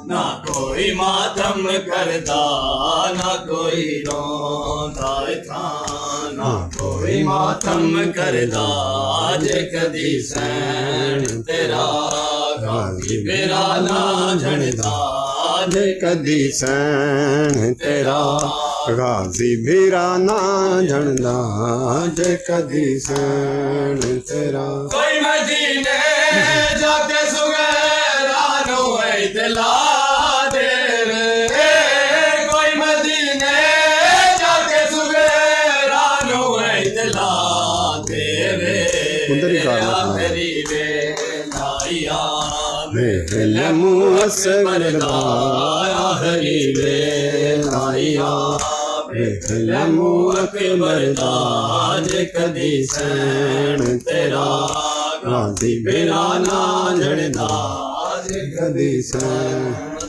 ना कोई मातम करदा ना कोई रोंदा था ना कोई मातम करदा जे कदी सैन तेरा गाजी मेरा ना झड़दा जे कदी सैन तेरा गाजी मेरा ना झड़दा जे कदी सैन तेरा कोई मदीने जाके सुगैरा नो इतला दे रे कोई मदीने जाके सुगैरा नो इतला दे रे मेरी वे नाइया मेरे मुअस्सर हरी वे नाइया मेरे मुअक्बर दाज कदी सैन तेरा गाजी मेरा ना झड़दा कदी सैन